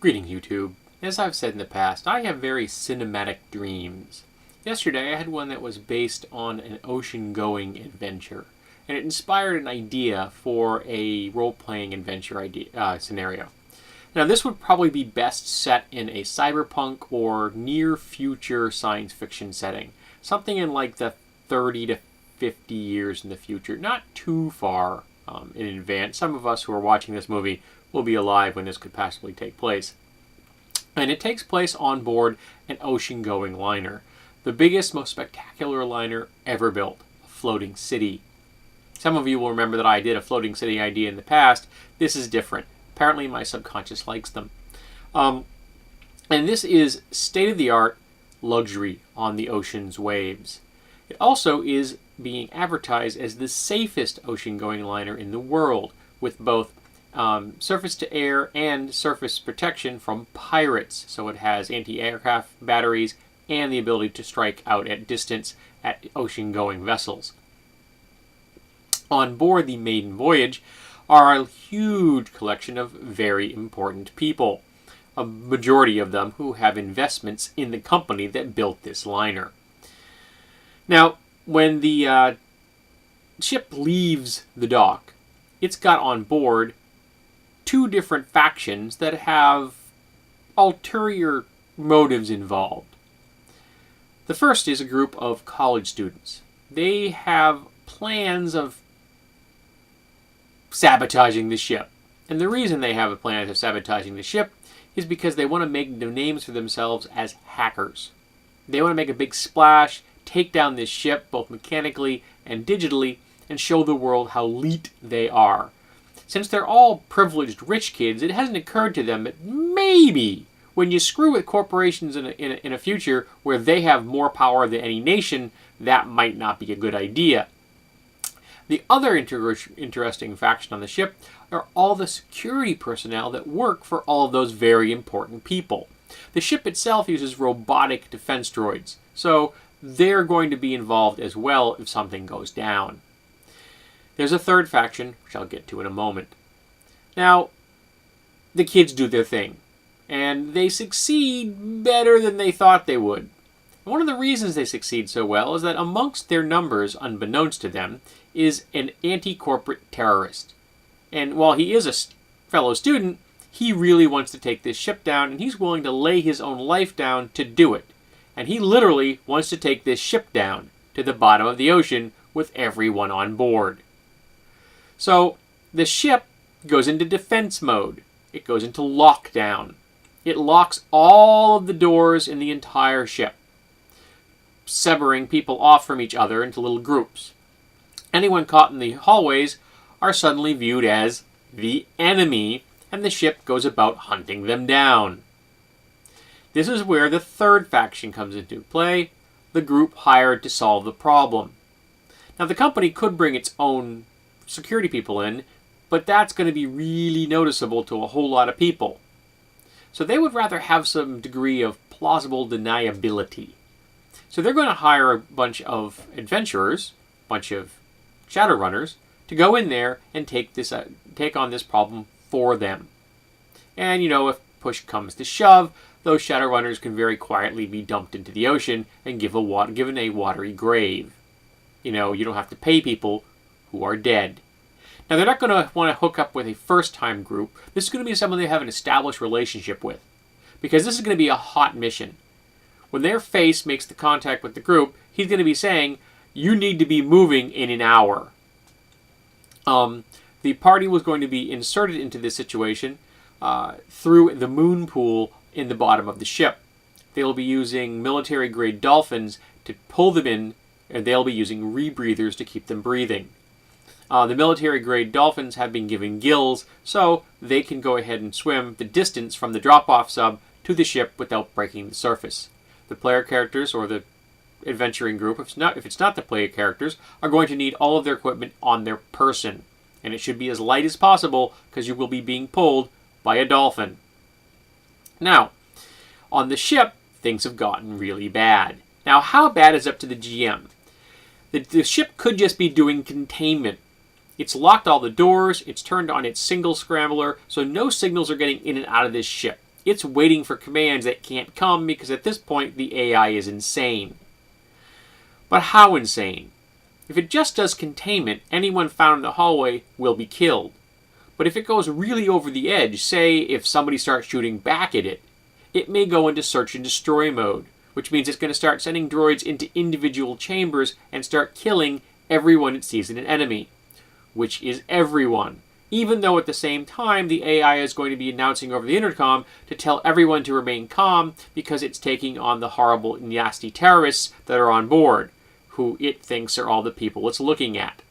Greetings, YouTube. As I've said in the past, I have very cinematic dreams. Yesterday I had one that was based on an ocean-going adventure, and it inspired an idea for a role-playing adventure scenario. Now this would probably be best set in a cyberpunk or near-future science fiction setting. Something in like the 30 to 50 years in the future, not too far in advance. Some of us who are watching this movie will be alive when this could possibly take place. And it takes place on board an ocean-going liner. The biggest, most spectacular liner ever built. A floating city. Some of you will remember that I did a floating city idea in the past. This is different. Apparently my subconscious likes them. And this is state-of-the-art luxury on the ocean's waves. It also is being advertised as the safest ocean-going liner in the world, with both surface-to-air and surface protection from pirates. So it has anti-aircraft batteries and the ability to strike out at distance at ocean-going vessels. On board the maiden voyage are a huge collection of very important people, a majority of them who have investments in the company that built this liner. Now, when the ship leaves the dock, it's got on board two different factions that have ulterior motives involved. The first is a group of college students. They have plans of sabotaging the ship. And the reason they have a plan of sabotaging the ship is because they want to make names for themselves as hackers. They want to make a big splash, take down this ship both mechanically and digitally, and show the world how elite they are. Since they're all privileged rich kids, it hasn't occurred to them that maybe when you screw with corporations in a future where they have more power than any nation, that might not be a good idea. The other interesting faction on the ship are all the security personnel that work for all of those very important people. The ship itself uses robotic defense droids, so they're going to be involved as well if something goes down. There's a third faction, which I'll get to in a moment. Now, the kids do their thing, and they succeed better than they thought they would. One of the reasons they succeed so well is that amongst their numbers, unbeknownst to them, is an anti-corporate terrorist. And while he is a fellow student, he really wants to take this ship down, and he's willing to lay his own life down to do it. And he literally wants to take this ship down to the bottom of the ocean with everyone on board. So the ship goes into defense mode. It goes into lockdown. It locks all of the doors in the entire ship, severing people off from each other into little groups. Anyone caught in the hallways are suddenly viewed as the enemy, and the ship goes about hunting them down. This is where the third faction comes into play, the group hired to solve the problem. Now the company could bring its own security people in, but that's going to be really noticeable to a whole lot of people. So they would rather have some degree of plausible deniability. So they're going to hire a bunch of adventurers, a bunch of Shadowrunners, to go in there and take on this problem for them. And, if push comes to shove, those Shadowrunners can very quietly be dumped into the ocean and given a watery grave. You don't have to pay people who are dead. Now, they're not going to want to hook up with a first-time group. This is going to be someone they have an established relationship with, because this is going to be a hot mission. When their face makes the contact with the group, he's going to be saying, you need to be moving in an hour. The party was going to be inserted into this situation through the moon pool in the bottom of the ship. They'll be using military-grade dolphins to pull them in, and they'll be using rebreathers to keep them breathing. The military-grade dolphins have been given gills, so they can go ahead and swim the distance from the drop-off sub to the ship without breaking the surface. The player characters, or the adventuring group, if it's not the player characters, are going to need all of their equipment on their person. And it should be as light as possible, because you will be being pulled by a dolphin. Now, on the ship, things have gotten really bad. Now, how bad is up to the GM? The ship could just be doing containment. It's locked all the doors, it's turned on its single scrambler, so no signals are getting in and out of this ship. It's waiting for commands that can't come because at this point the AI is insane. But how insane? If it just does containment, anyone found in the hallway will be killed. But if it goes really over the edge, say if somebody starts shooting back at it, it may go into search and destroy mode, which means it's going to start sending droids into individual chambers and start killing everyone it sees in an enemy, which is everyone. Even though at the same time the AI is going to be announcing over the intercom to tell everyone to remain calm because it's taking on the horrible, nasty terrorists that are on board, who it thinks are all the people it's looking at.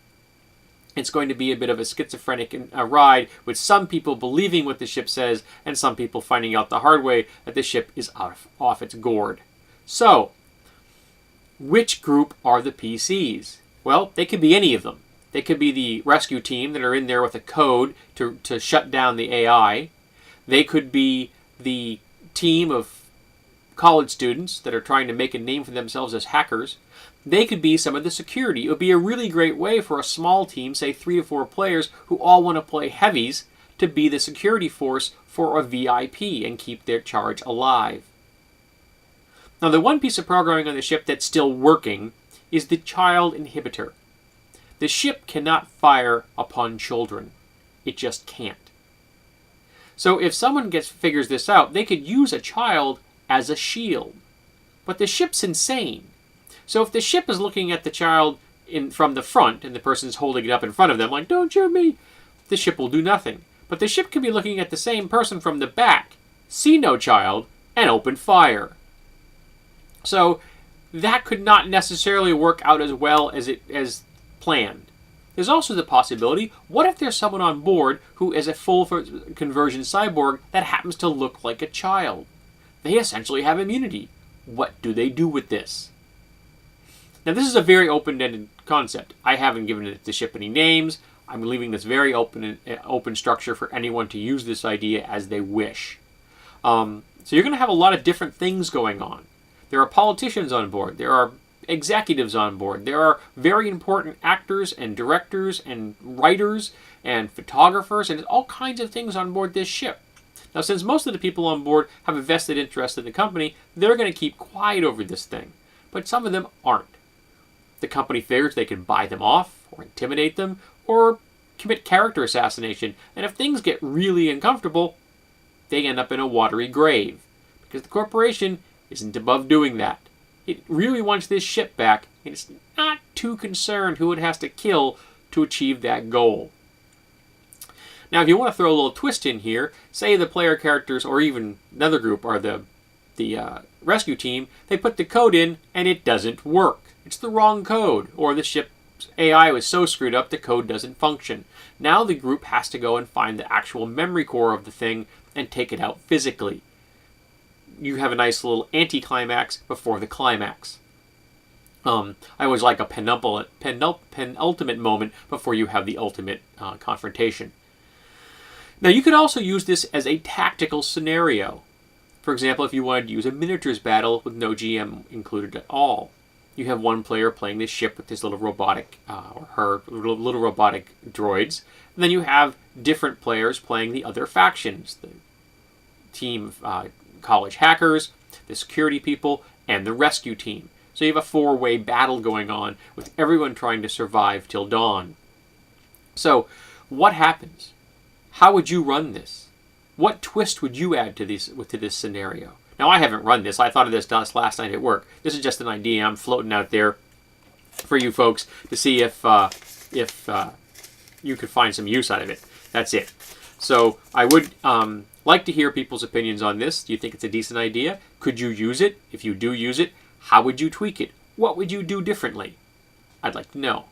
It's going to be a bit of a schizophrenic ride, with some people believing what the ship says and some people finding out the hard way that the ship is off its gourd. So, which group are the PCs? Well, they could be any of them. They could be the rescue team that are in there with a code to shut down the AI. They could be the team of college students that are trying to make a name for themselves as hackers. They could be some of the security. It would be a really great way for a small team, say 3 or 4 players, who all want to play heavies, to be the security force for a VIP and keep their charge alive. Now, the one piece of programming on the ship that's still working is the child inhibitor. The ship cannot fire upon children. It just can't. So if someone figures this out, they could use a child as a shield. But the ship's insane. So if the ship is looking at the child from the front and the person's holding it up in front of them like, "Don't shoot me," the ship will do nothing. But the ship can be looking at the same person from the back, see no child, and open fire. So that could not necessarily work out as well as planned. There's also the possibility, what if there's someone on board who is a full conversion cyborg that happens to look like a child? They essentially have immunity. What do they do with this? Now, this is a very open-ended concept. I haven't given the ship any names. I'm leaving this very open structure for anyone to use this idea as they wish. So you're going to have a lot of different things going on. There are politicians on board. There are executives on board. There are very important actors and directors and writers and photographers and all kinds of things on board this ship. Now, since most of the people on board have a vested interest in the company, they're going to keep quiet over this thing. But some of them aren't. The company figures they can buy them off, or intimidate them, or commit character assassination. And if things get really uncomfortable, they end up in a watery grave. Because the corporation isn't above doing that. It really wants this ship back, and it's not too concerned who it has to kill to achieve that goal. Now, if you want to throw a little twist in here, say the player characters, or even another group, are the rescue team, they put the code in, and it doesn't work. It's the wrong code, or the ship's AI was so screwed up the code doesn't function. Now the group has to go and find the actual memory core of the thing and take it out physically. You have a nice little anticlimax before the climax. I always like a penultimate moment before you have the ultimate confrontation. Now, you could also use this as a tactical scenario. For example, if you wanted to use a miniatures battle with no GM included at all. You have one player playing this ship with his little robotic, or her little robotic droids. And then you have different players playing the other factions. The team of college hackers, the security people, and the rescue team. So you have a 4-way battle going on with everyone trying to survive till dawn. So, what happens? How would you run this? What twist would you add to this scenario? Now, I haven't run this. I thought of this last night at work. This is just an idea I'm floating out there for you folks to see if you could find some use out of it. That's it. So I would like to hear people's opinions on this. Do you think it's a decent idea? Could you use it? If you do use it, how would you tweak it? What would you do differently? I'd like to know.